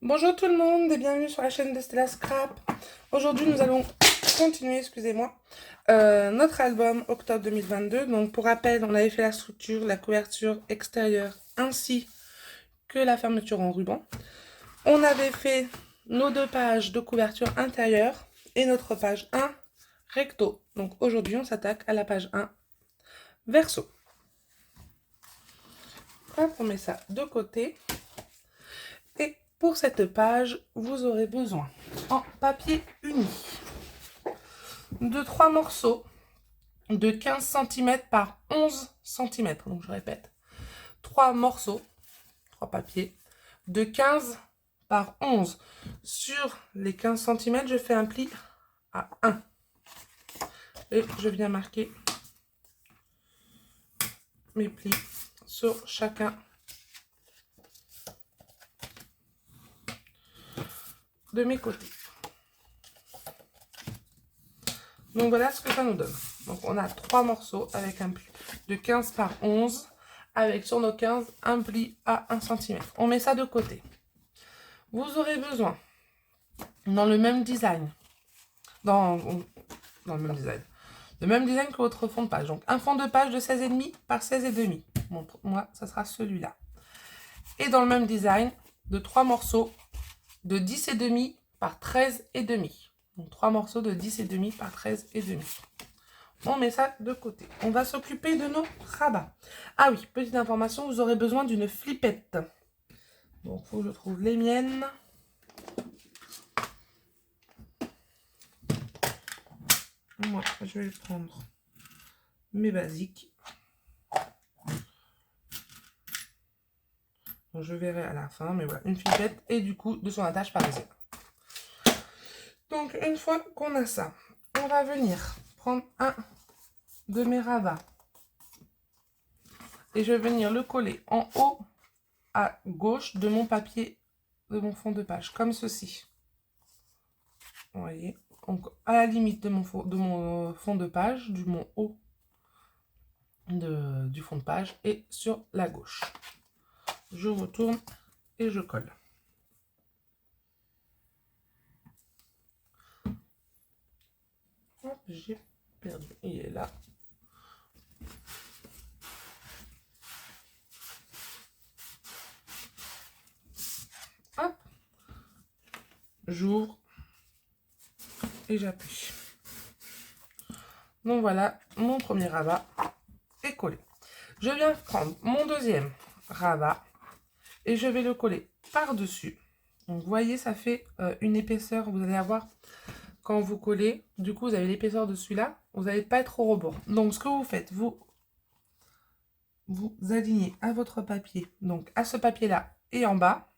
Bonjour tout le monde et bienvenue sur la chaîne de Stella Scrap. Aujourd'hui nous allons continuer, excusez-moi, notre album octobre 2022. Donc pour rappel, on avait fait la structure, la couverture extérieure ainsi que la fermeture en ruban. On avait fait nos 2 pages de couverture intérieure et notre page 1 recto. Donc aujourd'hui on s'attaque à la page 1 verso. Hop, on met ça de côté. Et pour cette page, vous aurez besoin en papier uni de 3 morceaux de 15 cm par 11 cm. Donc je répète, 3 morceaux, 3 papiers de 15 par 11. Sur les 15 cm, je fais un pli à 1. Et je viens marquer mes plis sur chacun de mes côtés. Donc voilà ce que ça nous donne. Donc on a 3 morceaux avec un pli de 15 par 11, avec sur nos 15 un pli à 1 cm. On met ça de côté. Vous aurez besoin, dans le même design, le même design que votre fond de page. Donc un fond de page de 16,5 par 16,5. Bon, pour moi, ça sera celui-là. Et dans le même design, de 3 morceaux de 10,5 par 13,5. Donc 3 morceaux de 10,5 par 13,5. On met ça de côté. On va s'occuper de nos rabats. Ah oui, petite information, vous aurez besoin d'une flippette. Donc, il faut que je trouve les miennes. Moi, je vais prendre mes basiques. Donc, je verrai à la fin, mais voilà, une flippette et du coup, de son attache parisienne. Donc, une fois qu'on a ça, on va venir prendre un de mes rabats. Et je vais venir le coller en haut à gauche de mon papier, de mon fond de page, comme ceci. Vous voyez, donc à la limite de mon fond de page, du mon haut du fond de page et sur la gauche. Je retourne et je colle. Hop, j'ai perdu. Il est là. Hop. J'ouvre et j'appuie. Donc voilà, mon premier rabat est collé. Je viens prendre mon deuxième rabat et je vais le coller par-dessus. Donc vous voyez, ça fait une épaisseur. Vous allez avoir, quand vous collez, du coup vous avez l'épaisseur de celui-là. Vous n'allez pas être au rebord. Donc ce que vous faites, vous alignez à votre papier, donc à ce papier-là et en bas,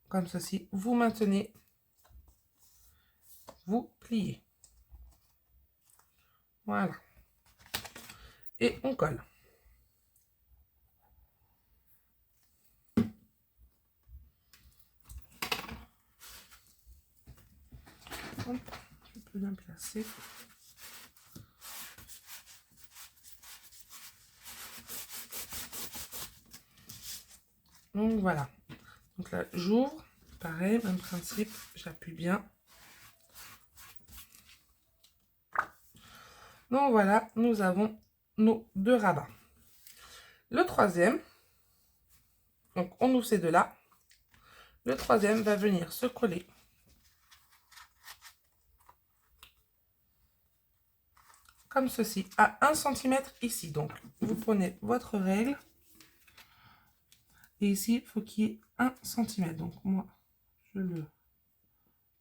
comme ceci. Vous maintenez, vous pliez. Voilà. Et on colle. Hop, je peux bien placer. Donc voilà. Donc là, j'ouvre. Pareil, même principe. J'appuie bien. Donc voilà, nous avons nos 2 rabats. Le troisième, donc on ouvre ces deux-là. Le troisième va venir se coller comme ceci, à 1 cm ici. Donc, vous prenez votre règle. Et ici, il faut qu'il y ait 1 cm. Donc, moi, je le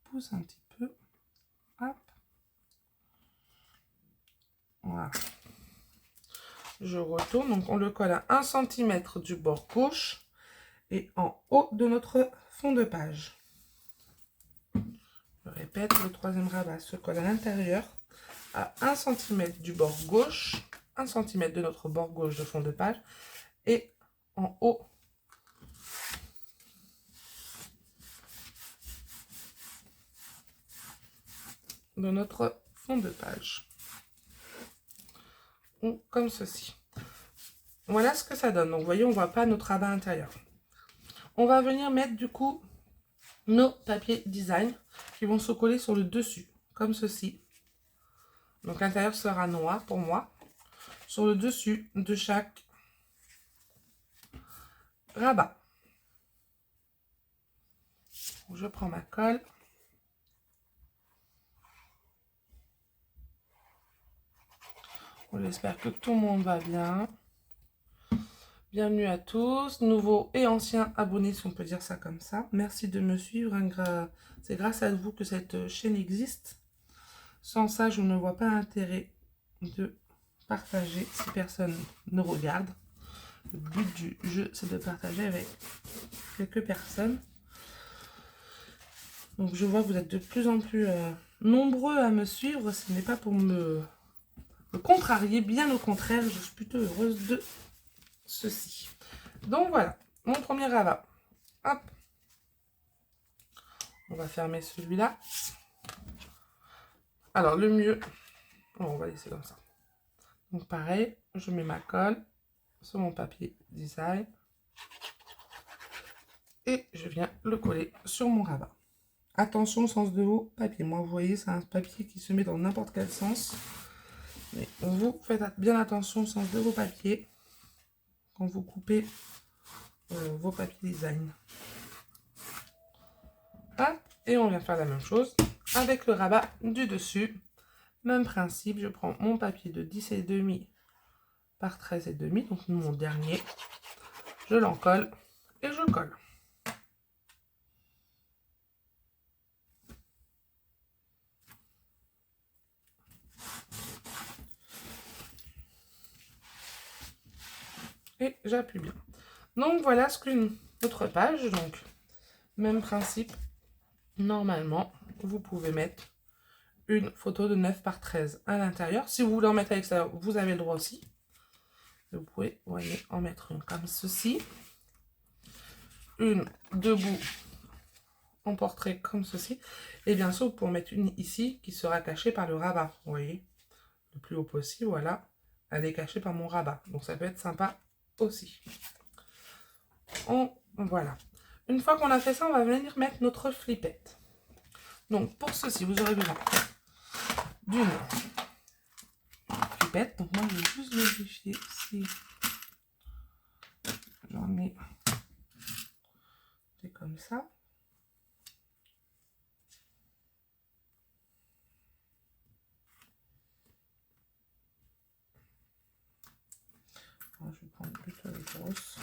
pousse un petit peu. Hop. Voilà. Je retourne. Donc, on le colle à 1 cm du bord gauche et en haut de notre fond de page. Je répète, le troisième rabat se colle à l'intérieur à 1 cm du bord gauche, 1 cm de notre bord gauche de fond de page et en haut de notre fond de page. Ou comme ceci. Voilà ce que ça donne. Donc, vous voyez, on ne voit pas notre rabat intérieur. On va venir mettre du coup nos papiers design qui vont se coller sur le dessus, comme ceci. Donc l'intérieur sera noir pour moi, sur le dessus de chaque rabat. Je prends ma colle. J'espère que tout le monde va bien. Bienvenue à tous, nouveaux et anciens abonnés, si on peut dire ça comme ça. Merci de me suivre. C'est grâce à vous que cette chaîne existe. Sans ça, je ne vois pas l'intérêt de partager si personne ne regarde. Le but du jeu, c'est de partager avec quelques personnes. Donc je vois que vous êtes de plus en plus nombreux à me suivre. Ce n'est pas pour me contrarier, bien au contraire, je suis plutôt heureuse de ceci. Donc voilà, mon premier rabat. Hop. On va fermer celui-là. Alors le mieux, on va laisser comme ça. Donc pareil, je mets ma colle sur mon papier design. Et je viens le coller sur mon rabat. Attention, sens de vos papiers. Moi, vous voyez, c'est un papier qui se met dans n'importe quel sens. Mais vous faites bien attention au sens de vos papiers quand vous coupez vos papiers design. Hop, et on vient faire la même chose avec le rabat du dessus. Même principe, je prends mon papier de 10,5 par 13,5, donc mon dernier. Je l'encolle et je colle. Et j'appuie bien. Donc voilà ce qu'une autre page. Donc même principe. Normalement, vous pouvez mettre une photo de 9 par 13 à l'intérieur. Si vous voulez en mettre à l'extérieur, vous avez le droit aussi. Vous pouvez, vous voyez, en mettre une comme ceci. Une debout en portrait comme ceci. Et bien sûr, vous pouvez en mettre une ici qui sera cachée par le rabat. Vous voyez, le plus haut possible, voilà. Elle est cachée par mon rabat. Donc ça peut être sympa aussi. Voilà. Une fois qu'on a fait ça, on va venir mettre notre flippette. Donc pour ceci, vous aurez besoin d'une flippette. Donc moi, je vais juste vérifier si j'en ai. C'est comme ça. Alors, je vais prendre plutôt les grosses.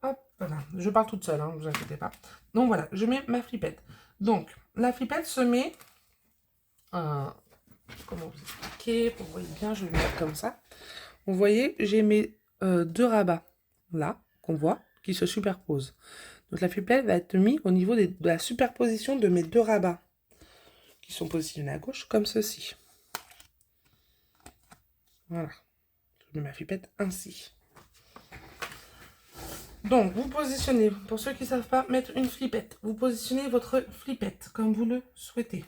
Hop, voilà. Je pars toute seule, hein, ne vous inquiétez pas. Donc voilà, je mets ma flippette. Donc, la flippette se met... comment vous expliquer? Pour que vous voyez bien, je vais le mettre comme ça. Vous voyez, j'ai mes deux rabats, là, qu'on voit, qui se superposent. Donc la flippette va être mise au niveau de la superposition de mes deux rabats, qui sont positionnés à gauche, comme ceci. Voilà. Je mets ma flippette ainsi. Donc, vous positionnez, pour ceux qui ne savent pas mettre une flippette, vous positionnez votre flippette comme vous le souhaitez.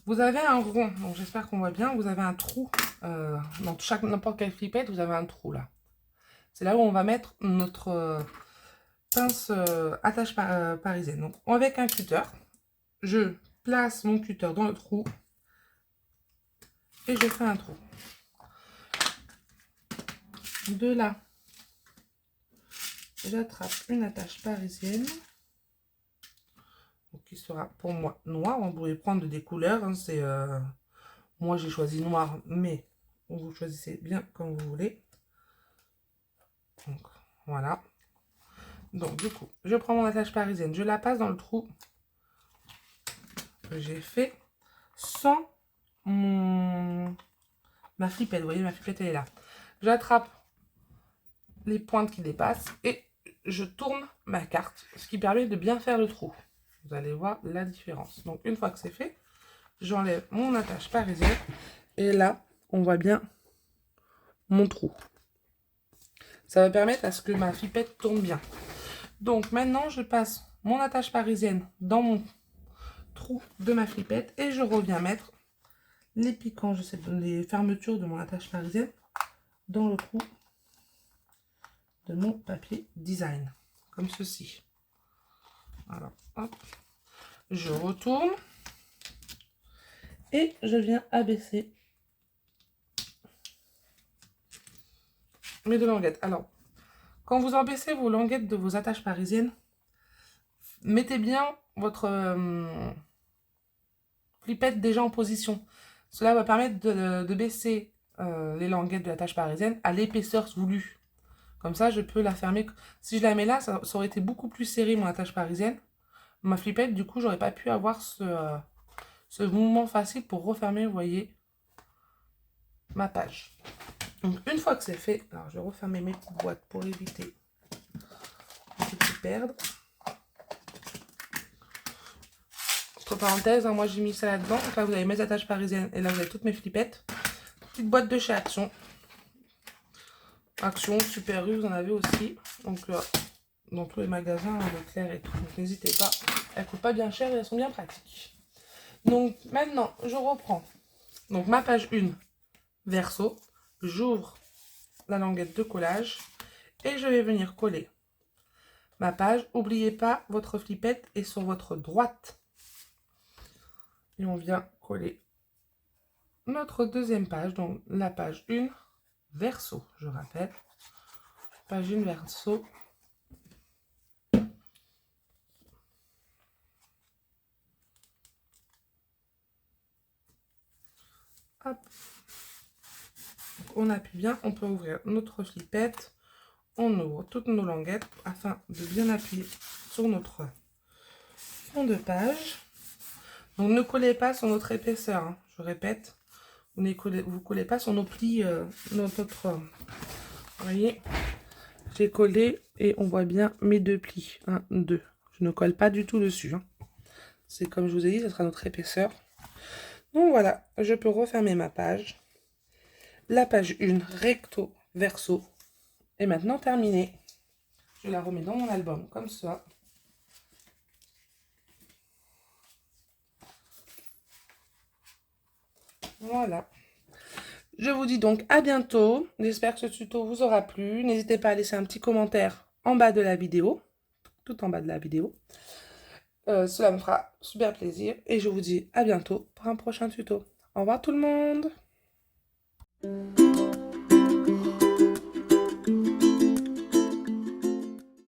Vous avez un rond, donc j'espère qu'on voit bien, vous avez un trou, dans n'importe quelle flippette, vous avez un trou là. C'est là où on va mettre notre pince attache parisienne. Donc, avec un cutter, je place mon cutter dans le trou et je fais un trou. De là, j'attrape une attache parisienne. Donc, qui sera pour moi noir. On pourrait prendre des couleurs. Hein, moi, j'ai choisi noir, mais vous choisissez bien comme vous voulez. Donc, voilà. Donc, du coup, je prends mon attache parisienne. Je la passe dans le trou que j'ai fait sans ma flippette. Vous voyez, ma flippette, elle est là. J'attrape les pointes qui dépassent et je tourne ma carte, ce qui permet de bien faire le trou. Vous allez voir la différence. Donc, une fois que c'est fait, j'enlève mon attache parisienne et là, on voit bien mon trou. Ça va permettre à ce que ma flippette tourne bien. Donc, maintenant, je passe mon attache parisienne dans mon trou de ma flippette et je reviens mettre les piquants, les fermetures de mon attache parisienne dans le trou de mon papier design, comme ceci. Alors, hop, je retourne et je viens abaisser mes deux languettes. Alors, quand vous abaissez vos languettes de vos attaches parisiennes, mettez bien votre flippette déjà en position. Cela va permettre de baisser les languettes de l'attache parisienne à l'épaisseur voulue. Comme ça, je peux la fermer. Si je la mets là, ça aurait été beaucoup plus serré mon attache parisienne. Ma flippette, du coup, j'aurais pas pu avoir ce mouvement facile pour refermer, vous voyez, ma page. Donc, une fois que c'est fait, alors je vais refermer mes petites boîtes pour éviter de se perdre. Entre parenthèses, hein, moi j'ai mis ça là-dedans. Donc là, vous avez mes attaches parisiennes et là, vous avez toutes mes flippettes. Petite boîte de chez Action. Action, Super U, vous en avez aussi. Donc, dans tous les magasins, Leclerc et tout. Donc, n'hésitez pas. Elles coûtent pas bien cher et elles sont bien pratiques. Donc, maintenant, je reprends. Donc, ma page 1, verso. J'ouvre la languette de collage et je vais venir coller ma page. N'oubliez pas, votre flippette est sur votre droite. Et on vient coller notre deuxième page, donc la page 1, verso, je rappelle. Page 1, verso. Hop. Donc, on appuie bien, on peut ouvrir notre flippette. On ouvre toutes nos languettes afin de bien appuyer sur notre fond de page. Donc ne collez pas sur notre épaisseur, hein. Je répète, vous collez pas sur nos plis, vous voyez, j'ai collé et on voit bien mes deux plis, 1, 2. Je ne colle pas du tout dessus, hein. C'est comme je vous ai dit, ce sera notre épaisseur. Donc voilà, je peux refermer ma page. La page 1, recto, verso, est maintenant terminée. Je la remets dans mon album comme ça. Voilà. Je vous dis donc à bientôt. J'espère que ce tuto vous aura plu. N'hésitez pas à laisser un petit commentaire en bas de la vidéo. Tout en bas de la vidéo. Cela me fera super plaisir. Et je vous dis à bientôt pour un prochain tuto. Au revoir tout le monde.